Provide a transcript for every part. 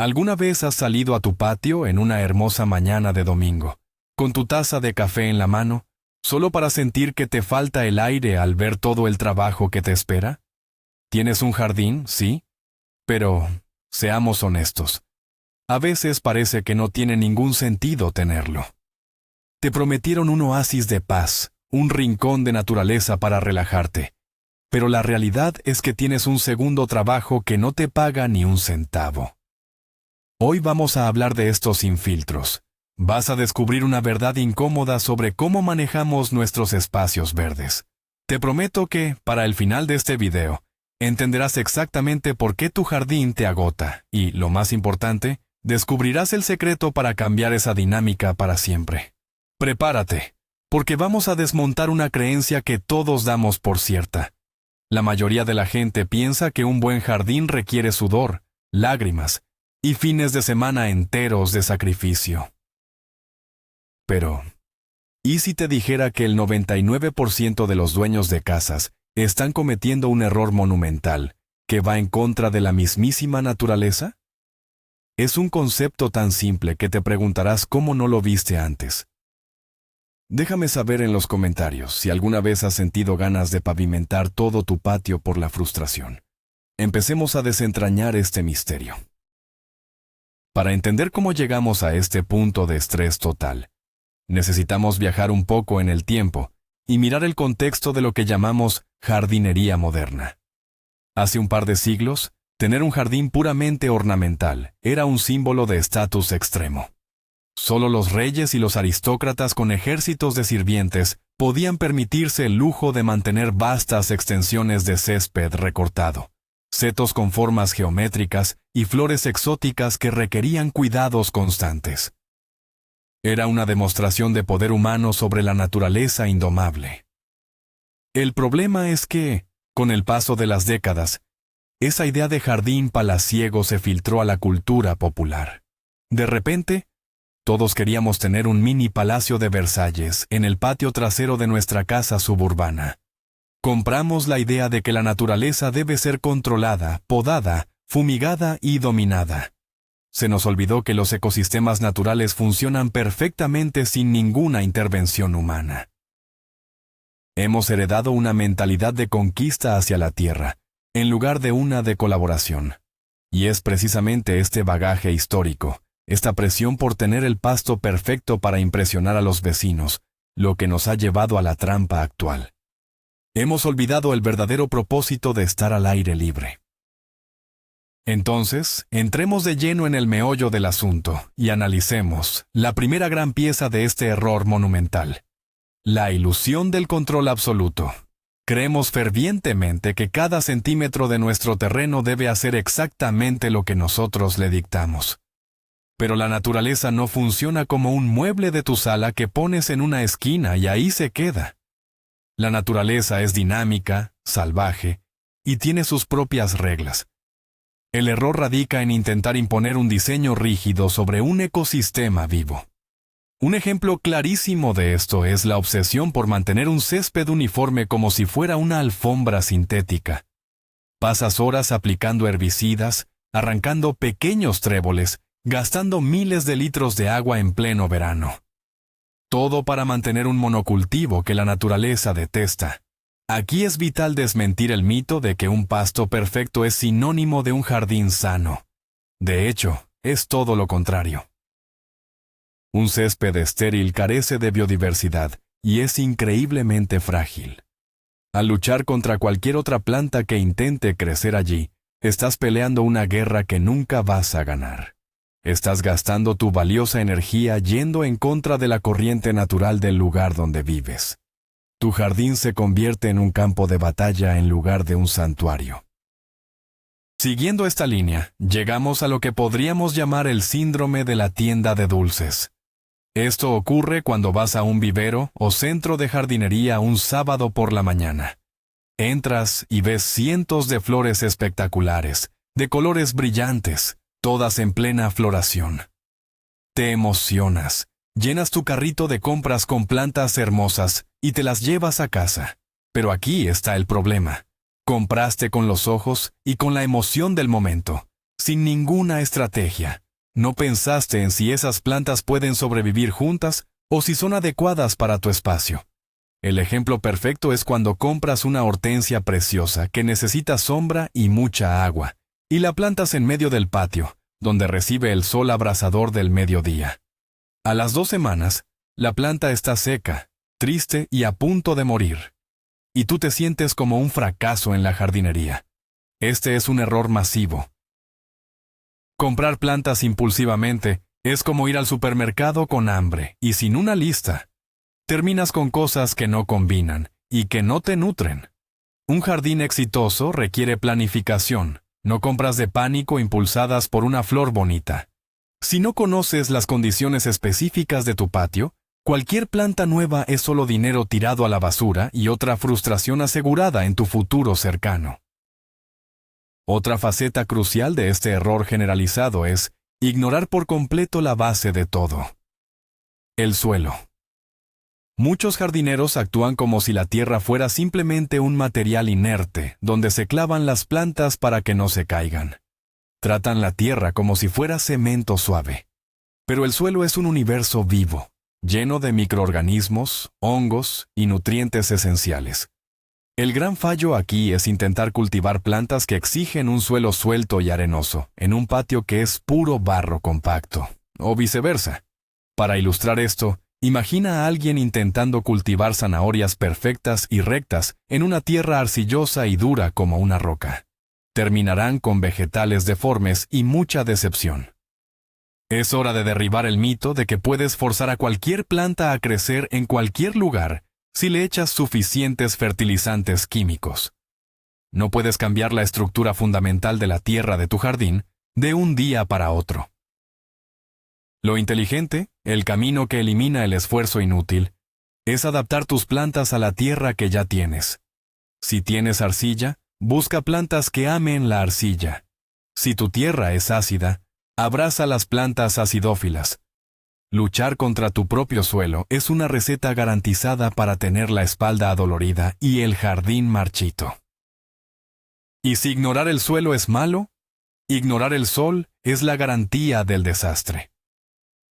¿Alguna vez has salido a tu patio en una hermosa mañana de domingo, con tu taza de café en la mano, solo para sentir que te falta el aire al ver todo el trabajo que te espera? ¿Tienes un jardín, sí? Pero, seamos honestos, a veces parece que no tiene ningún sentido tenerlo. Te prometieron un oasis de paz, un rincón de naturaleza para relajarte, pero la realidad es que tienes un segundo trabajo que no te paga ni un centavo. Hoy vamos a hablar de esto sin filtros. Vas a descubrir una verdad incómoda sobre cómo manejamos nuestros espacios verdes. Te prometo que, para el final de este video, entenderás exactamente por qué tu jardín te agota y, lo más importante, descubrirás el secreto para cambiar esa dinámica para siempre. Prepárate, porque vamos a desmontar una creencia que todos damos por cierta. La mayoría de la gente piensa que un buen jardín requiere sudor, lágrimas y fines de semana enteros de sacrificio. Pero, ¿y si te dijera que el 99% de los dueños de casas están cometiendo un error monumental que va en contra de la mismísima naturaleza? Es un concepto tan simple que te preguntarás cómo no lo viste antes. Déjame saber en los comentarios si alguna vez has sentido ganas de pavimentar todo tu patio por la frustración. Empecemos a desentrañar este misterio. Para entender cómo llegamos a este punto de estrés total, necesitamos viajar un poco en el tiempo y mirar el contexto de lo que llamamos jardinería moderna. Hace un par de siglos, tener un jardín puramente ornamental era un símbolo de estatus extremo. Solo los reyes y los aristócratas con ejércitos de sirvientes podían permitirse el lujo de mantener vastas extensiones de césped recortado, setos con formas geométricas y flores exóticas que requerían cuidados constantes. Era una demostración de poder humano sobre la naturaleza indomable. El problema es que, con el paso de las décadas, esa idea de jardín palaciego se filtró a la cultura popular. De repente, todos queríamos tener un mini palacio de Versalles en el patio trasero de nuestra casa suburbana. Compramos la idea de que la naturaleza debe ser controlada, podada, fumigada y dominada. Se nos olvidó que los ecosistemas naturales funcionan perfectamente sin ninguna intervención humana. Hemos heredado una mentalidad de conquista hacia la tierra, en lugar de una de colaboración. Y es precisamente este bagaje histórico, esta presión por tener el pasto perfecto para impresionar a los vecinos, lo que nos ha llevado a la trampa actual. Hemos olvidado el verdadero propósito de estar al aire libre. Entonces, entremos de lleno en el meollo del asunto y analicemos la primera gran pieza de este error monumental: la ilusión del control absoluto. Creemos fervientemente que cada centímetro de nuestro terreno debe hacer exactamente lo que nosotros le dictamos. Pero la naturaleza no funciona como un mueble de tu sala que pones en una esquina y ahí se queda. La naturaleza es dinámica, salvaje, y tiene sus propias reglas. El error radica en intentar imponer un diseño rígido sobre un ecosistema vivo. Un ejemplo clarísimo de esto es la obsesión por mantener un césped uniforme como si fuera una alfombra sintética. Pasas horas aplicando herbicidas, arrancando pequeños tréboles, gastando miles de litros de agua en pleno verano. Todo para mantener un monocultivo que la naturaleza detesta. Aquí es vital desmentir el mito de que un pasto perfecto es sinónimo de un jardín sano. De hecho, es todo lo contrario. Un césped estéril carece de biodiversidad y es increíblemente frágil. Al luchar contra cualquier otra planta que intente crecer allí, estás peleando una guerra que nunca vas a ganar. Estás gastando tu valiosa energía yendo en contra de la corriente natural del lugar donde vives. Tu jardín se convierte en un campo de batalla en lugar de un santuario. Siguiendo esta línea, llegamos a lo que podríamos llamar el síndrome de la tienda de dulces. Esto ocurre cuando vas a un vivero o centro de jardinería un sábado por la mañana. Entras y ves cientos de flores espectaculares, de colores brillantes, todas en plena floración. Te emocionas, llenas tu carrito de compras con plantas hermosas y te las llevas a casa. Pero aquí está el problema. Compraste con los ojos y con la emoción del momento. sin ninguna estrategia. No pensaste en si esas plantas pueden sobrevivir juntas o si son adecuadas para tu espacio. El ejemplo perfecto es cuando compras una hortensia preciosa que necesita sombra y mucha agua, y la plantas en medio del patio, donde recibe el sol abrasador del mediodía. A las 2 semanas, la planta está seca, triste y a punto de morir. Y tú te sientes como un fracaso en la jardinería. Este es un error masivo. Comprar plantas impulsivamente es como ir al supermercado con hambre y sin una lista. Terminas con cosas que no combinan y que no te nutren. Un jardín exitoso requiere planificación, no compras de pánico impulsadas por una flor bonita. Si no conoces las condiciones específicas de tu patio, cualquier planta nueva es solo dinero tirado a la basura y otra frustración asegurada en tu futuro cercano. Otra faceta crucial de este error generalizado es ignorar por completo la base de todo: el suelo. Muchos jardineros actúan como si la tierra fuera simplemente un material inerte, donde se clavan las plantas para que no se caigan. Tratan la tierra como si fuera cemento suave. Pero el suelo es un universo vivo, lleno de microorganismos, hongos y nutrientes esenciales. El gran fallo aquí es intentar cultivar plantas que exigen un suelo suelto y arenoso, en un patio que es puro barro compacto, o viceversa. Para ilustrar esto, imagina a alguien intentando cultivar zanahorias perfectas y rectas en una tierra arcillosa y dura como una roca. Terminarán con vegetales deformes y mucha decepción. Es hora de derribar el mito de que puedes forzar a cualquier planta a crecer en cualquier lugar si le echas suficientes fertilizantes químicos. No puedes cambiar la estructura fundamental de la tierra de tu jardín de un día para otro. Lo inteligente, el camino que elimina el esfuerzo inútil, es adaptar tus plantas a la tierra que ya tienes. Si tienes arcilla, busca plantas que amen la arcilla. Si tu tierra es ácida, abraza las plantas acidófilas. Luchar contra tu propio suelo es una receta garantizada para tener la espalda adolorida y el jardín marchito. ¿Y si ignorar el suelo es malo? Ignorar el sol es la garantía del desastre.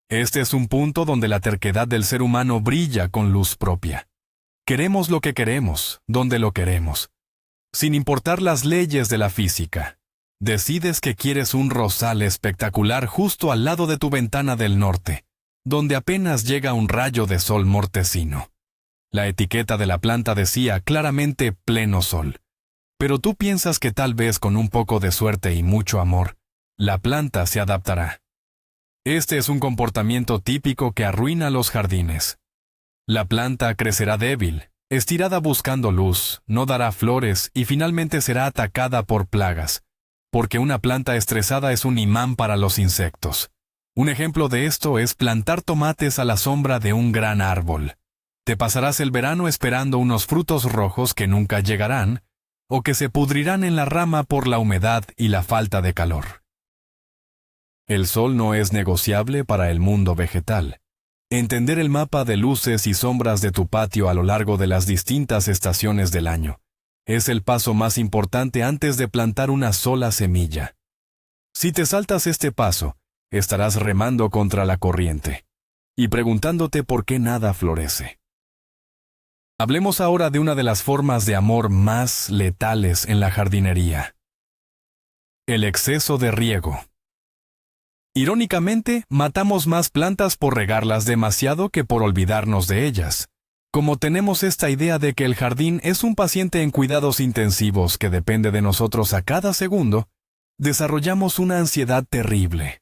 Este es un punto donde la terquedad del ser humano brilla con luz propia. Queremos lo que queremos, donde lo queremos. Sin importar las leyes de la física, decides que quieres un rosal espectacular justo al lado de tu ventana del norte, donde apenas llega un rayo de sol mortecino. La etiqueta de la planta decía claramente pleno sol. Pero tú piensas que tal vez con un poco de suerte y mucho amor, la planta se adaptará. Este es un comportamiento típico que arruina los jardines. La planta crecerá débil, estirada buscando luz, no dará flores y finalmente será atacada por plagas, porque una planta estresada es un imán para los insectos. Un ejemplo de esto es plantar tomates a la sombra de un gran árbol. Te pasarás el verano esperando unos frutos rojos que nunca llegarán, o que se pudrirán en la rama por la humedad y la falta de calor. El sol no es negociable para el mundo vegetal. Entender el mapa de luces y sombras de tu patio a lo largo de las distintas estaciones del año es el paso más importante antes de plantar una sola semilla. Si te saltas este paso, estarás remando contra la corriente y preguntándote por qué nada florece. Hablemos ahora de una de las formas de amor más letales en la jardinería: el exceso de riego. Irónicamente, matamos más plantas por regarlas demasiado que por olvidarnos de ellas. Como tenemos esta idea de que el jardín es un paciente en cuidados intensivos que depende de nosotros a cada segundo, desarrollamos una ansiedad terrible.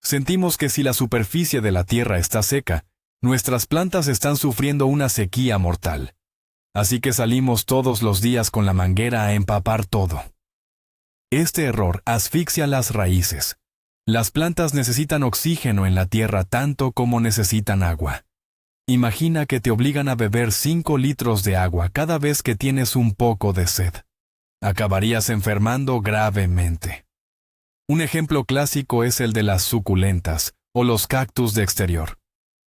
Sentimos que si la superficie de la tierra está seca, nuestras plantas están sufriendo una sequía mortal. Así que salimos todos los días con la manguera a empapar todo. Este error asfixia las raíces. Las plantas necesitan oxígeno en la tierra tanto como necesitan agua. Imagina que te obligan a beber 5 litros de agua cada vez que tienes un poco de sed. Acabarías enfermando gravemente. Un ejemplo clásico es el de las suculentas o los cactus de exterior.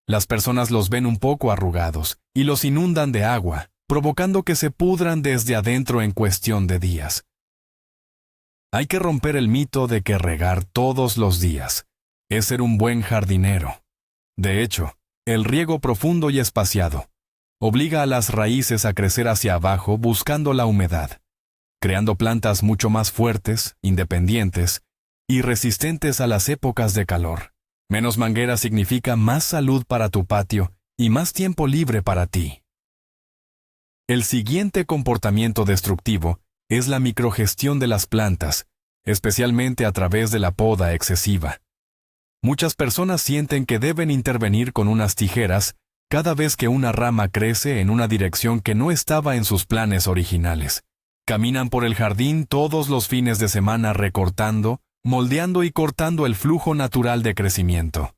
Las personas los ven un poco arrugados y los inundan de agua, provocando que se pudran desde adentro en cuestión de días. Hay que romper el mito de que regar todos los días es ser un buen jardinero. De hecho, el riego profundo y espaciado obliga a las raíces a crecer hacia abajo buscando la humedad, creando plantas mucho más fuertes, independientes y resistentes a las épocas de calor. Menos manguera significa más salud para tu patio y más tiempo libre para ti. El siguiente comportamiento destructivo es la microgestión de las plantas, especialmente a través de la poda excesiva. Muchas personas sienten que deben intervenir con unas tijeras cada vez que una rama crece en una dirección que no estaba en sus planes originales. Caminan por el jardín todos los fines de semana recortando, moldeando y cortando el flujo natural de crecimiento.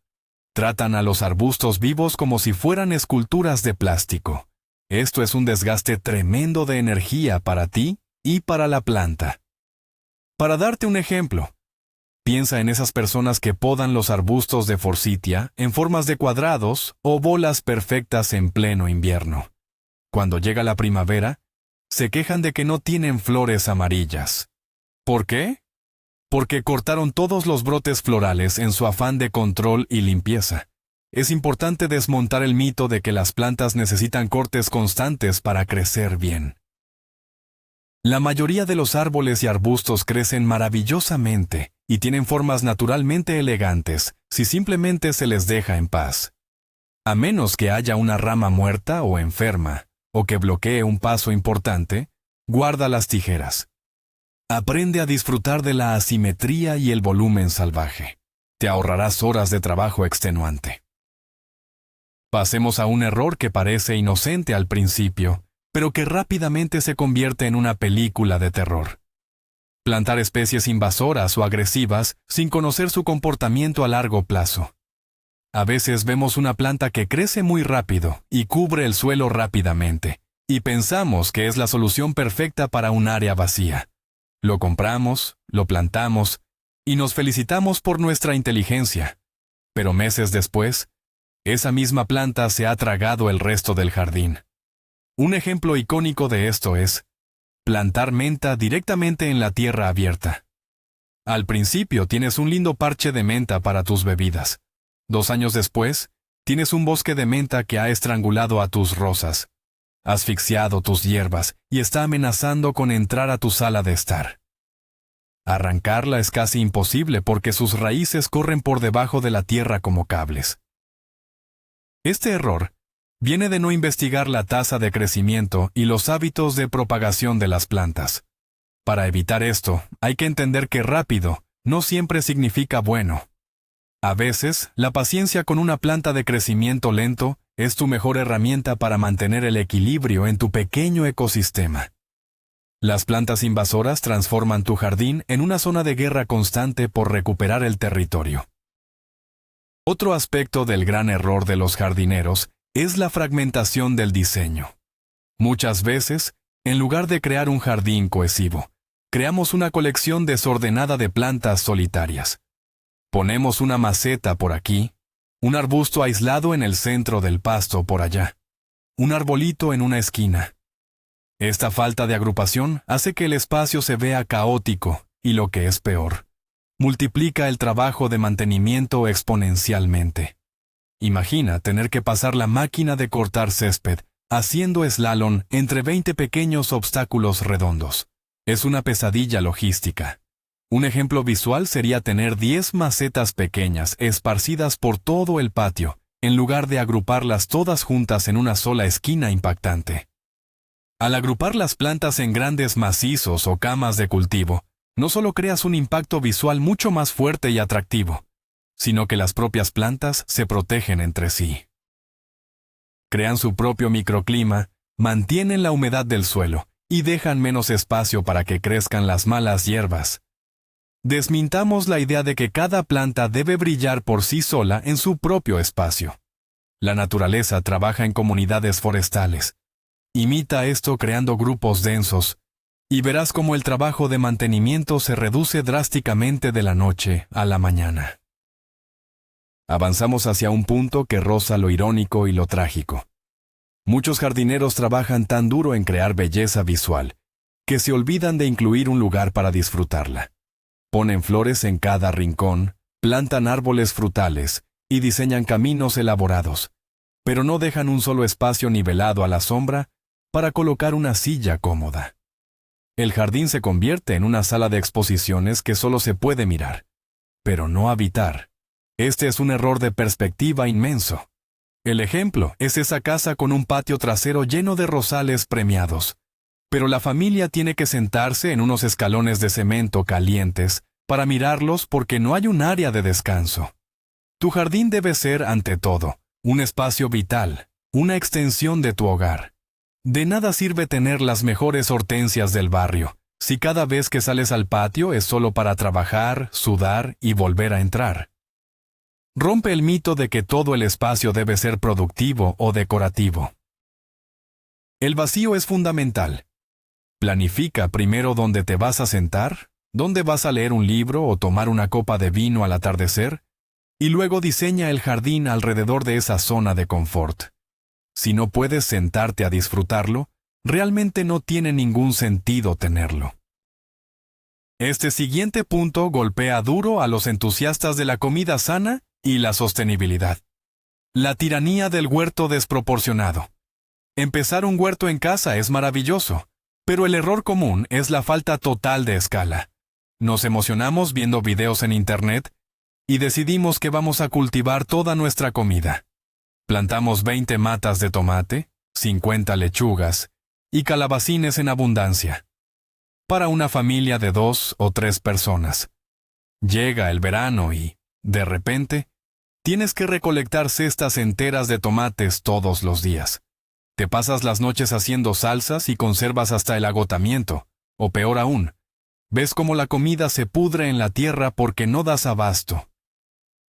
Tratan a los arbustos vivos como si fueran esculturas de plástico. Esto es un desgaste tremendo de energía para ti y para la planta. Para darte un ejemplo, piensa en esas personas que podan los arbustos de forsythia en formas de cuadrados o bolas perfectas en pleno invierno. Cuando llega la primavera, se quejan de que no tienen flores amarillas. ¿Por qué? Porque cortaron todos los brotes florales en su afán de control y limpieza. Es importante desmontar el mito de que las plantas necesitan cortes constantes para crecer bien. La mayoría de los árboles y arbustos crecen maravillosamente y tienen formas naturalmente elegantes si simplemente se les deja en paz. A menos que haya una rama muerta o enferma, o que bloquee un paso importante, guarda las tijeras. Aprende a disfrutar de la asimetría y el volumen salvaje. Te ahorrarás horas de trabajo extenuante. Pasemos a un error que parece inocente al principio, pero que rápidamente se convierte en una película de terror. Plantar especies invasoras o agresivas sin conocer su comportamiento a largo plazo. A veces vemos una planta que crece muy rápido y cubre el suelo rápidamente, y pensamos que es la solución perfecta para un área vacía. Lo compramos, lo plantamos, y nos felicitamos por nuestra inteligencia. Pero meses después, esa misma planta se ha tragado el resto del jardín. Un ejemplo icónico de esto es plantar menta directamente en la tierra abierta. Al principio tienes un lindo parche de menta para tus bebidas. 2 años después, tienes un bosque de menta que ha estrangulado a tus rosas, asfixiado tus hierbas y está amenazando con entrar a tu sala de estar. Arrancarla es casi imposible porque sus raíces corren por debajo de la tierra como cables. Este error viene de no investigar la tasa de crecimiento y los hábitos de propagación de las plantas. Para evitar esto, hay que entender que rápido no siempre significa bueno. A veces, la paciencia con una planta de crecimiento lento es tu mejor herramienta para mantener el equilibrio en tu pequeño ecosistema. Las plantas invasoras transforman tu jardín en una zona de guerra constante por recuperar el territorio. Otro aspecto del gran error de los jardineros es la fragmentación del diseño. Muchas veces, en lugar de crear un jardín cohesivo, creamos una colección desordenada de plantas solitarias. Ponemos una maceta por aquí, un arbusto aislado en el centro del pasto por allá, un arbolito en una esquina. Esta falta de agrupación hace que el espacio se vea caótico y, lo que es peor, multiplica el trabajo de mantenimiento exponencialmente. Imagina tener que pasar la máquina de cortar césped haciendo slalom entre 20 pequeños obstáculos redondos. Es una pesadilla logística. Un ejemplo visual sería tener 10 macetas pequeñas esparcidas por todo el patio, en lugar de agruparlas todas juntas en una sola esquina impactante. Al agrupar las plantas en grandes macizos o camas de cultivo, no solo creas un impacto visual mucho más fuerte y atractivo, sino que las propias plantas se protegen entre sí. Crean su propio microclima, mantienen la humedad del suelo y dejan menos espacio para que crezcan las malas hierbas. Desmintamos la idea de que cada planta debe brillar por sí sola en su propio espacio. La naturaleza trabaja en comunidades forestales. Imita esto creando grupos densos, y verás cómo el trabajo de mantenimiento se reduce drásticamente de la noche a la mañana. Avanzamos hacia un punto que roza lo irónico y lo trágico. Muchos jardineros trabajan tan duro en crear belleza visual, que se olvidan de incluir un lugar para disfrutarla. Ponen flores en cada rincón, plantan árboles frutales y diseñan caminos elaborados, pero no dejan un solo espacio nivelado a la sombra para colocar una silla cómoda. El jardín se convierte en una sala de exposiciones que solo se puede mirar, pero no habitar. Este es un error de perspectiva inmenso. El ejemplo es esa casa con un patio trasero lleno de rosales premiados, pero la familia tiene que sentarse en unos escalones de cemento calientes para mirarlos porque no hay un área de descanso. Tu jardín debe ser, ante todo, un espacio vital, una extensión de tu hogar. De nada sirve tener las mejores hortensias del barrio, si cada vez que sales al patio es solo para trabajar, sudar y volver a entrar. Rompe el mito de que todo el espacio debe ser productivo o decorativo. El vacío es fundamental. Planifica primero dónde te vas a sentar, dónde vas a leer un libro o tomar una copa de vino al atardecer, y luego diseña el jardín alrededor de esa zona de confort. Si no puedes sentarte a disfrutarlo, realmente no tiene ningún sentido tenerlo. Este siguiente punto golpea duro a los entusiastas de la comida sana y la sostenibilidad. La tiranía del huerto desproporcionado. Empezar un huerto en casa es maravilloso, pero el error común es la falta total de escala. Nos emocionamos viendo videos en Internet y decidimos que vamos a cultivar toda nuestra comida. Plantamos 20 matas de tomate, 50 lechugas y calabacines en abundancia. Para una familia de 2 o 3 personas. Llega el verano y, de repente, tienes que recolectar cestas enteras de tomates todos los días. Te pasas las noches haciendo salsas y conservas hasta el agotamiento, o peor aún, ves cómo la comida se pudre en la tierra porque no das abasto.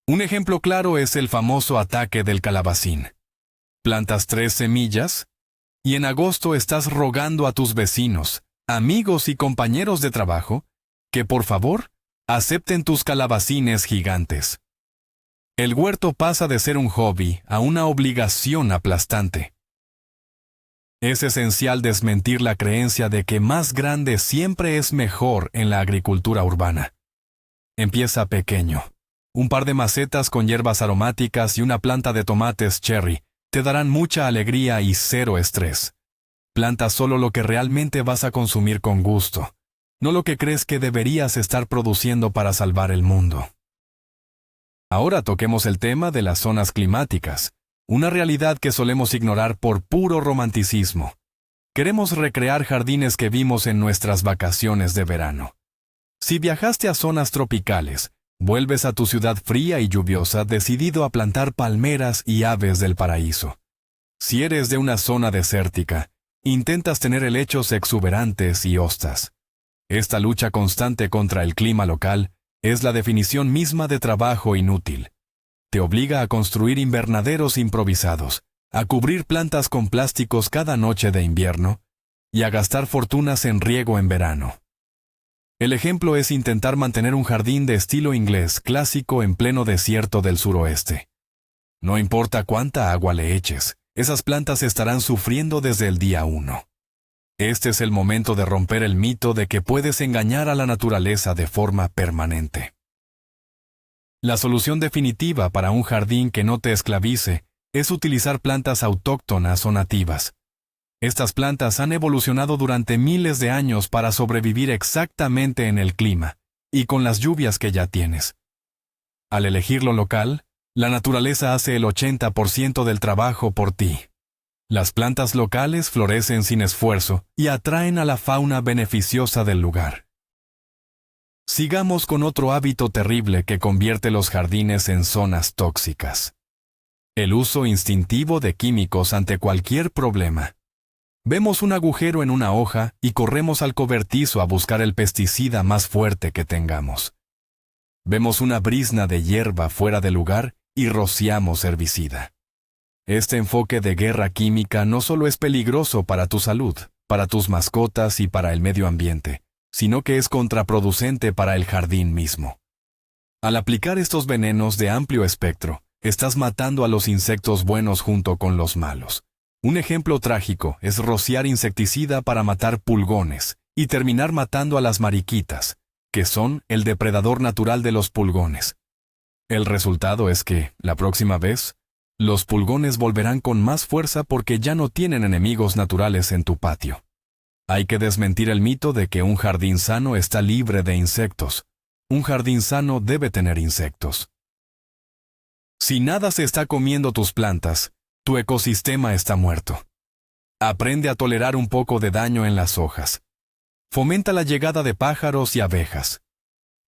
Un ejemplo claro es el famoso ataque del calabacín. Plantas 3 semillas y en agosto estás rogando a tus vecinos, amigos y compañeros de trabajo que por favor acepten tus calabacines gigantes. El huerto pasa de ser un hobby a una obligación aplastante. Es esencial desmentir la creencia de que más grande siempre es mejor en la agricultura urbana. Empieza pequeño. Un par de macetas con hierbas aromáticas y una planta de tomates cherry te darán mucha alegría y cero estrés. Planta solo lo que realmente vas a consumir con gusto, no lo que crees que deberías estar produciendo para salvar el mundo. Ahora toquemos el tema de las zonas climáticas, una realidad que solemos ignorar por puro romanticismo. Queremos recrear jardines que vimos en nuestras vacaciones de verano. Si viajaste a zonas tropicales, vuelves a tu ciudad fría y lluviosa decidido a plantar palmeras y aves del paraíso. Si eres de una zona desértica, intentas tener helechos exuberantes y hostas. Esta lucha constante contra el clima local es la definición misma de trabajo inútil. Te obliga a construir invernaderos improvisados, a cubrir plantas con plásticos cada noche de invierno y a gastar fortunas en riego en verano. El ejemplo es intentar mantener un jardín de estilo inglés clásico en pleno desierto del suroeste. No importa cuánta agua le eches, esas plantas estarán sufriendo desde el día 1. Este es el momento de romper el mito de que puedes engañar a la naturaleza de forma permanente. La solución definitiva para un jardín que no te esclavice es utilizar plantas autóctonas o nativas. Estas plantas han evolucionado durante miles de años para sobrevivir exactamente en el clima y con las lluvias que ya tienes. Al elegir lo local, la naturaleza hace el 80% del trabajo por ti. Las plantas locales florecen sin esfuerzo y atraen a la fauna beneficiosa del lugar. Sigamos con otro hábito terrible que convierte los jardines en zonas tóxicas. El uso instintivo de químicos ante cualquier problema. Vemos un agujero en una hoja y corremos al cobertizo a buscar el pesticida más fuerte que tengamos. Vemos una brizna de hierba fuera de lugar y rociamos herbicida. Este enfoque de guerra química no solo es peligroso para tu salud, para tus mascotas y para el medio ambiente, sino que es contraproducente para el jardín mismo. Al aplicar estos venenos de amplio espectro, estás matando a los insectos buenos junto con los malos. Un ejemplo trágico es rociar insecticida para matar pulgones y terminar matando a las mariquitas, que son el depredador natural de los pulgones. El resultado es que, la próxima vez, los pulgones volverán con más fuerza porque ya no tienen enemigos naturales en tu patio. Hay que desmentir el mito de que un jardín sano está libre de insectos. Un jardín sano debe tener insectos. Si nada se está comiendo tus plantas, tu ecosistema está muerto. Aprende a tolerar un poco de daño en las hojas. Fomenta la llegada de pájaros y abejas.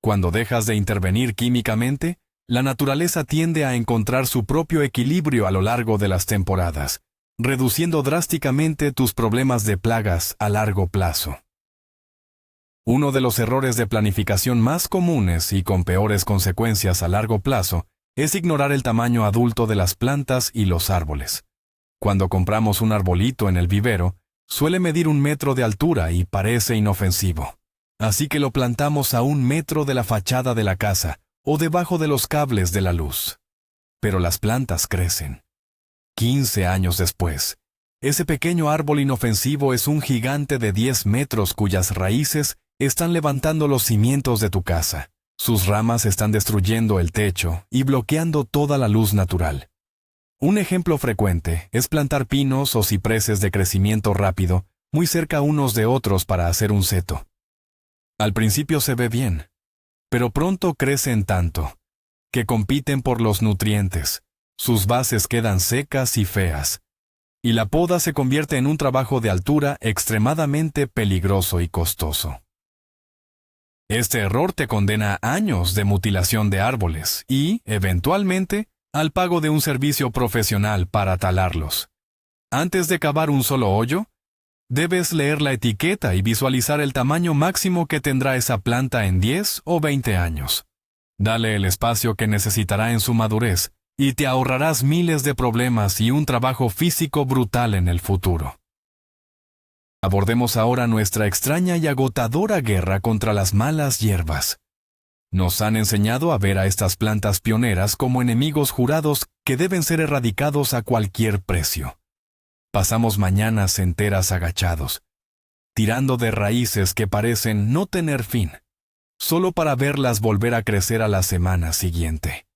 Cuando dejas de intervenir químicamente, la naturaleza tiende a encontrar su propio equilibrio a lo largo de las temporadas, reduciendo drásticamente tus problemas de plagas a largo plazo. Uno de los errores de planificación más comunes y con peores consecuencias a largo plazo es ignorar el tamaño adulto de las plantas y los árboles. Cuando compramos un arbolito en el vivero, suele medir 1 metro de altura y parece inofensivo. Así que lo plantamos a 1 metro de la fachada de la casa o debajo de los cables de la luz. Pero las plantas crecen. 15 años después, ese pequeño árbol inofensivo es un gigante de 10 metros cuyas raíces están levantando los cimientos de tu casa. Sus ramas están destruyendo el techo y bloqueando toda la luz natural. Un ejemplo frecuente es plantar pinos o cipreses de crecimiento rápido muy cerca unos de otros para hacer un seto. Al principio se ve bien, pero pronto crecen tanto que compiten por los nutrientes, sus bases quedan secas y feas, y la poda se convierte en un trabajo de altura extremadamente peligroso y costoso. Este error te condena a años de mutilación de árboles y, eventualmente, al pago de un servicio profesional para talarlos. Antes de cavar un solo hoyo, debes leer la etiqueta y visualizar el tamaño máximo que tendrá esa planta en 10 o 20 años. Dale el espacio que necesitará en su madurez y te ahorrarás miles de problemas y un trabajo físico brutal en el futuro. Abordemos ahora nuestra extraña y agotadora guerra contra las malas hierbas. Nos han enseñado a ver a estas plantas pioneras como enemigos jurados que deben ser erradicados a cualquier precio. Pasamos mañanas enteras agachados, tirando de raíces que parecen no tener fin, solo para verlas volver a crecer a la semana siguiente.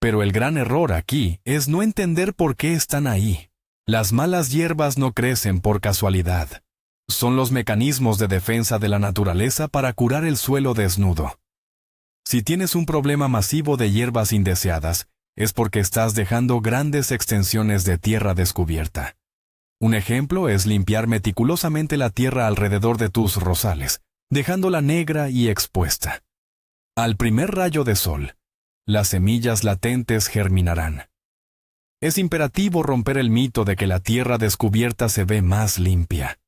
Pero el gran error aquí es no entender por qué están ahí. Las malas hierbas no crecen por casualidad. Son los mecanismos de defensa de la naturaleza para curar el suelo desnudo. Si tienes un problema masivo de hierbas indeseadas, es porque estás dejando grandes extensiones de tierra descubierta. Un ejemplo es limpiar meticulosamente la tierra alrededor de tus rosales, dejándola negra y expuesta. Al primer rayo de sol, las semillas latentes germinarán. Es imperativo romper el mito de que la tierra descubierta se ve más limpia.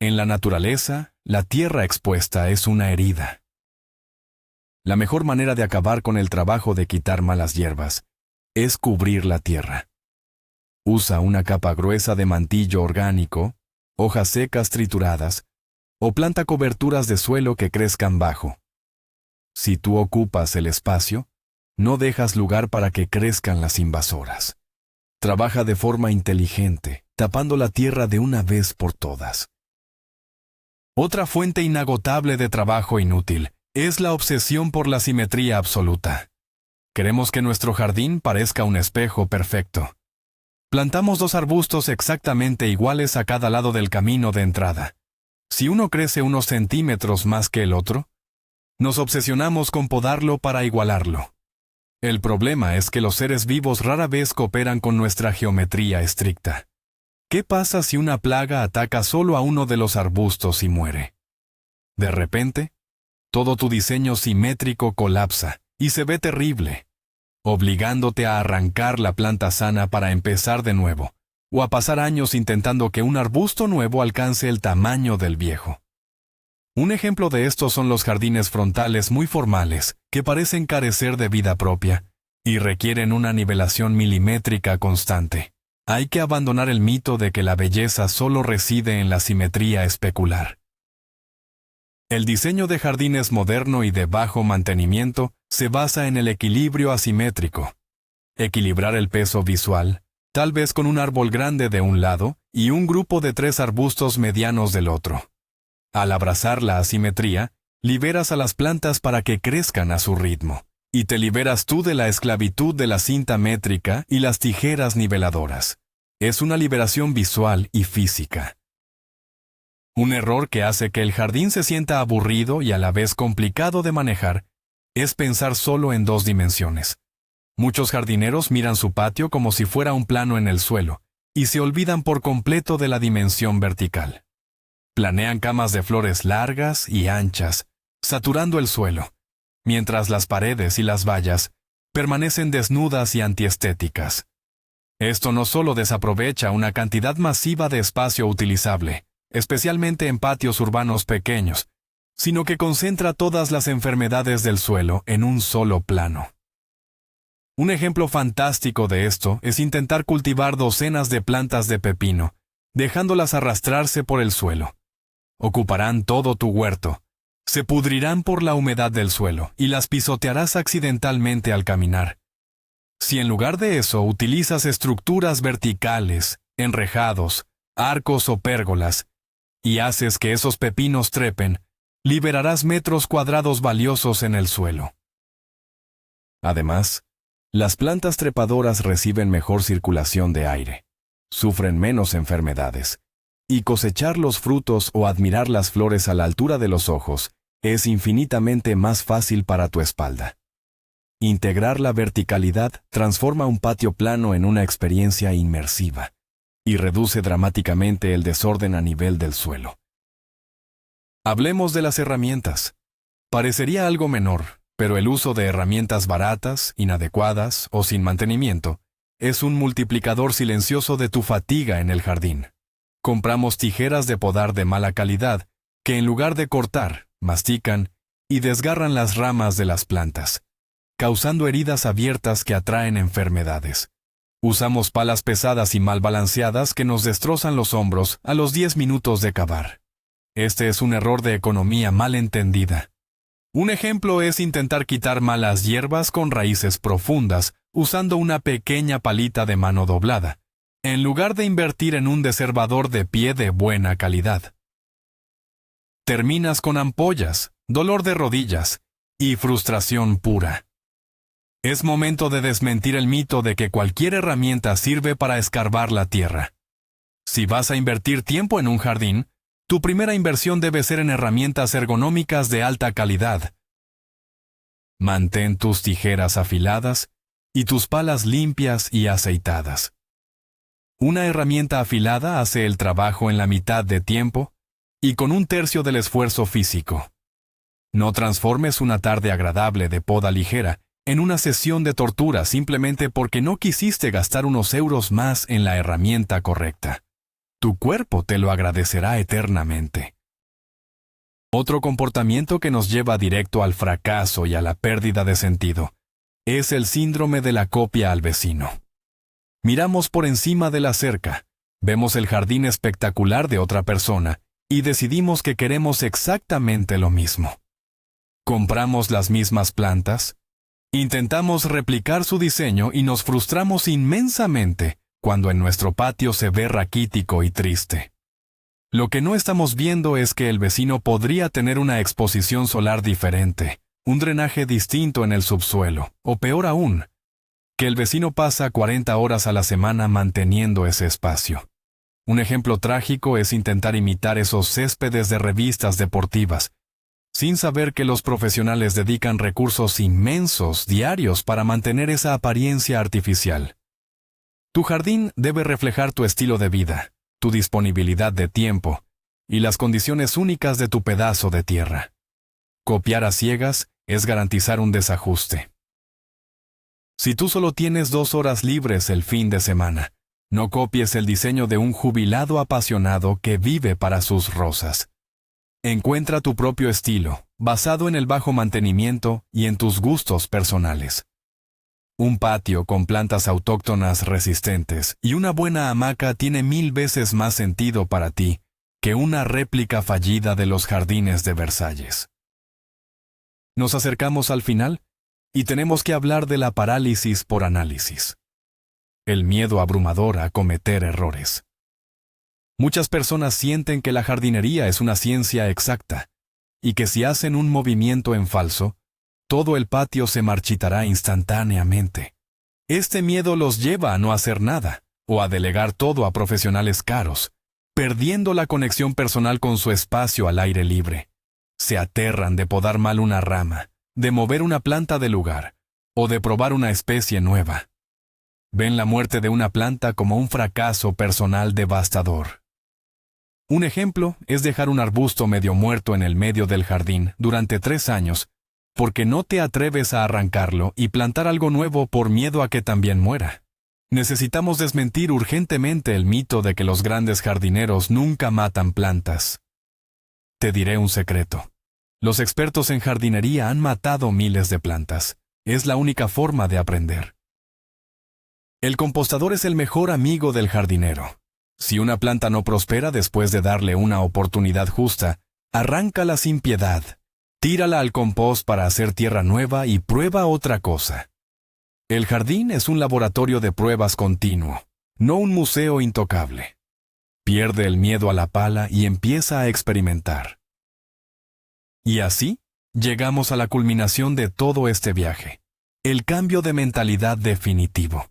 En la naturaleza, la tierra expuesta es una herida. La mejor manera de acabar con el trabajo de quitar malas hierbas es cubrir la tierra. Usa una capa gruesa de mantillo orgánico, hojas secas trituradas, o planta coberturas de suelo que crezcan bajo. Si tú ocupas el espacio, no dejas lugar para que crezcan las invasoras. Trabaja de forma inteligente, tapando la tierra de una vez por todas. Otra fuente inagotable de trabajo inútil es la obsesión por la simetría absoluta. Queremos que nuestro jardín parezca un espejo perfecto. Plantamos 2 arbustos exactamente iguales a cada lado del camino de entrada. Si uno crece unos centímetros más que el otro, nos obsesionamos con podarlo para igualarlo. El problema es que los seres vivos rara vez cooperan con nuestra geometría estricta. ¿Qué pasa si una plaga ataca solo a uno de los arbustos y muere? De repente, todo tu diseño simétrico colapsa y se ve terrible, obligándote a arrancar la planta sana para empezar de nuevo, o a pasar años intentando que un arbusto nuevo alcance el tamaño del viejo. Un ejemplo de esto son los jardines frontales muy formales, que parecen carecer de vida propia, y requieren una nivelación milimétrica constante. Hay que abandonar el mito de que la belleza solo reside en la simetría especular. El diseño de jardines moderno y de bajo mantenimiento se basa en el equilibrio asimétrico. Equilibrar el peso visual, tal vez con un árbol grande de un lado y un grupo de 3 arbustos medianos del otro. Al abrazar la asimetría, liberas a las plantas para que crezcan a su ritmo, y te liberas tú de la esclavitud de la cinta métrica y las tijeras niveladoras. Es una liberación visual y física. Un error que hace que el jardín se sienta aburrido y a la vez complicado de manejar es pensar solo en 2 dimensiones. Muchos jardineros miran su patio como si fuera un plano en el suelo y se olvidan por completo de la dimensión vertical. Planean camas de flores largas y anchas, saturando el suelo, mientras las paredes y las vallas permanecen desnudas y antiestéticas. Esto no solo desaprovecha una cantidad masiva de espacio utilizable, especialmente en patios urbanos pequeños, sino que concentra todas las enfermedades del suelo en un solo plano. Un ejemplo fantástico de esto es intentar cultivar docenas de plantas de pepino, dejándolas arrastrarse por el suelo. Ocuparán todo tu huerto, se pudrirán por la humedad del suelo y las pisotearás accidentalmente al caminar. Si en lugar de eso utilizas estructuras verticales, enrejados, arcos o pérgolas, y haces que esos pepinos trepen, liberarás metros cuadrados valiosos en el suelo. Además, las plantas trepadoras reciben mejor circulación de aire, sufren menos enfermedades, y cosechar los frutos o admirar las flores a la altura de los ojos es infinitamente más fácil para tu espalda. Integrar la verticalidad transforma un patio plano en una experiencia inmersiva y reduce dramáticamente el desorden a nivel del suelo. Hablemos de las herramientas. Parecería algo menor, pero el uso de herramientas baratas, inadecuadas o sin mantenimiento es un multiplicador silencioso de tu fatiga en el jardín. Compramos tijeras de podar de mala calidad que en lugar de cortar, mastican y desgarran las ramas de las plantas, causando heridas abiertas que atraen enfermedades. Usamos palas pesadas y mal balanceadas que nos destrozan los hombros a los 10 minutos de cavar. Este es un error de economía mal entendida. Un ejemplo es intentar quitar malas hierbas con raíces profundas usando una pequeña palita de mano doblada, en lugar de invertir en un desherbador de pie de buena calidad. Terminas con ampollas, dolor de rodillas y frustración pura. Es momento de desmentir el mito de que cualquier herramienta sirve para escarbar la tierra. Si vas a invertir tiempo en un jardín, tu primera inversión debe ser en herramientas ergonómicas de alta calidad. Mantén tus tijeras afiladas y tus palas limpias y aceitadas. Una herramienta afilada hace el trabajo en la mitad de tiempo y con 1/3 del esfuerzo físico. No transformes una tarde agradable de poda ligera en una sesión de tortura simplemente porque no quisiste gastar unos euros más en la herramienta correcta. Tu cuerpo te lo agradecerá eternamente. Otro comportamiento que nos lleva directo al fracaso y a la pérdida de sentido es el síndrome de la copia al vecino. Miramos por encima de la cerca, vemos el jardín espectacular de otra persona y decidimos que queremos exactamente lo mismo. Compramos las mismas plantas, intentamos replicar su diseño y nos frustramos inmensamente cuando en nuestro patio se ve raquítico y triste. Lo que no estamos viendo es que el vecino podría tener una exposición solar diferente, un drenaje distinto en el subsuelo, o peor aún, que el vecino pasa 40 horas a la semana manteniendo ese espacio. Un ejemplo trágico es intentar imitar esos céspedes de revistas deportivas, sin saber que los profesionales dedican recursos inmensos diarios para mantener esa apariencia artificial. Tu jardín debe reflejar tu estilo de vida, tu disponibilidad de tiempo y las condiciones únicas de tu pedazo de tierra. Copiar a ciegas es garantizar un desajuste. Si tú solo tienes 2 horas libres el fin de semana, no copies el diseño de un jubilado apasionado que vive para sus rosas. Encuentra tu propio estilo, basado en el bajo mantenimiento y en tus gustos personales. Un patio con plantas autóctonas resistentes y una buena hamaca tiene 1000 veces más sentido para ti que una réplica fallida de los jardines de Versalles. Nos acercamos al final y tenemos que hablar de la parálisis por análisis. El miedo abrumador a cometer errores. Muchas personas sienten que la jardinería es una ciencia exacta y que si hacen un movimiento en falso, todo el patio se marchitará instantáneamente. Este miedo los lleva a no hacer nada, o a delegar todo a profesionales caros, perdiendo la conexión personal con su espacio al aire libre. Se aterran de podar mal una rama, de mover una planta de lugar, o de probar una especie nueva. Ven la muerte de una planta como un fracaso personal devastador. Un ejemplo es dejar un arbusto medio muerto en el medio del jardín durante 3 años, porque no te atreves a arrancarlo y plantar algo nuevo por miedo a que también muera. Necesitamos desmentir urgentemente el mito de que los grandes jardineros nunca matan plantas. Te diré un secreto. Los expertos en jardinería han matado miles de plantas. Es la única forma de aprender. El compostador es el mejor amigo del jardinero. Si una planta no prospera después de darle una oportunidad justa, arráncala sin piedad. Tírala al compost para hacer tierra nueva y prueba otra cosa. El jardín es un laboratorio de pruebas continuo, no un museo intocable. Pierde el miedo a la pala y empieza a experimentar. Y así, llegamos a la culminación de todo este viaje. El cambio de mentalidad definitivo.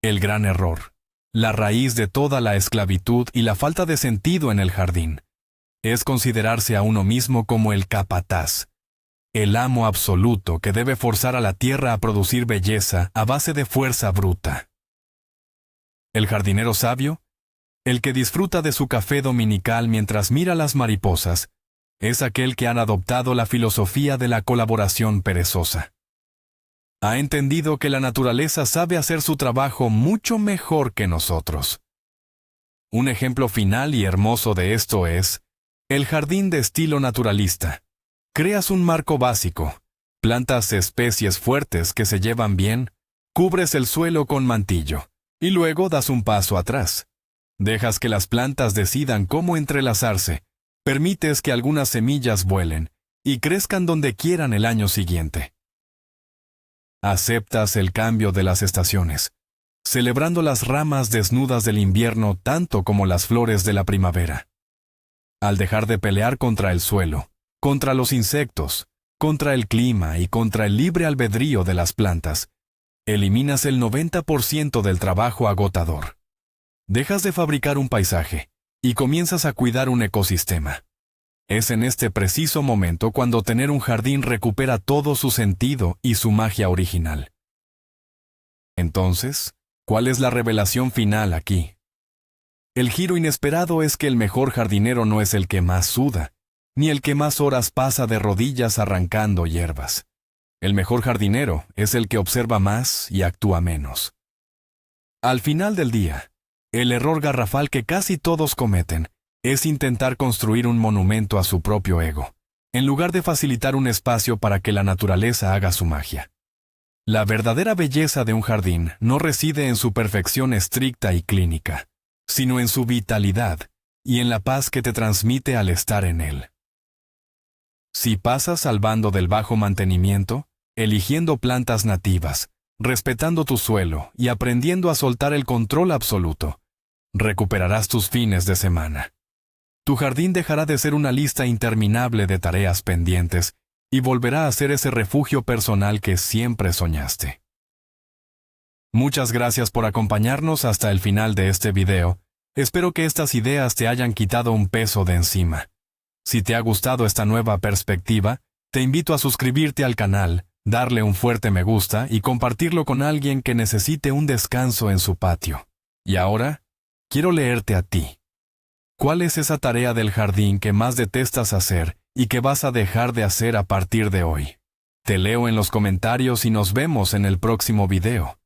El gran error, la raíz de toda la esclavitud y la falta de sentido en el jardín, es considerarse a uno mismo como el capataz, el amo absoluto que debe forzar a la tierra a producir belleza a base de fuerza bruta. El jardinero sabio, el que disfruta de su café dominical mientras mira las mariposas, es aquel que ha adoptado la filosofía de la colaboración perezosa. Ha entendido que la naturaleza sabe hacer su trabajo mucho mejor que nosotros. Un ejemplo final y hermoso de esto es el jardín de estilo naturalista. Creas un marco básico, plantas especies fuertes que se llevan bien, cubres el suelo con mantillo, y luego das un paso atrás. Dejas que las plantas decidan cómo entrelazarse, permites que algunas semillas vuelen y crezcan donde quieran el año siguiente. Aceptas el cambio de las estaciones, celebrando las ramas desnudas del invierno tanto como las flores de la primavera. Al dejar de pelear contra el suelo, contra los insectos, contra el clima y contra el libre albedrío de las plantas, eliminas el 90% del trabajo agotador. Dejas de fabricar un paisaje y comienzas a cuidar un ecosistema. Es en este preciso momento cuando tener un jardín recupera todo su sentido y su magia original. Entonces, ¿cuál es la revelación final aquí? El giro inesperado es que el mejor jardinero no es el que más suda, ni el que más horas pasa de rodillas arrancando hierbas. El mejor jardinero es el que observa más y actúa menos. Al final del día, el error garrafal que casi todos cometen es intentar construir un monumento a su propio ego, en lugar de facilitar un espacio para que la naturaleza haga su magia. La verdadera belleza de un jardín no reside en su perfección estricta y clínica, sino en su vitalidad y en la paz que te transmite al estar en él. Si pasas al bando del bajo mantenimiento, eligiendo plantas nativas, respetando tu suelo y aprendiendo a soltar el control absoluto, recuperarás tus fines de semana. Tu jardín dejará de ser una lista interminable de tareas pendientes y volverá a ser ese refugio personal que siempre soñaste. Muchas gracias por acompañarnos hasta el final de este video. Espero que estas ideas te hayan quitado un peso de encima. Si te ha gustado esta nueva perspectiva, te invito a suscribirte al canal, darle un fuerte me gusta y compartirlo con alguien que necesite un descanso en su patio. Y ahora, quiero leerte a ti. ¿Cuál es esa tarea del jardín que más detestas hacer y que vas a dejar de hacer a partir de hoy? Te leo en los comentarios y nos vemos en el próximo video.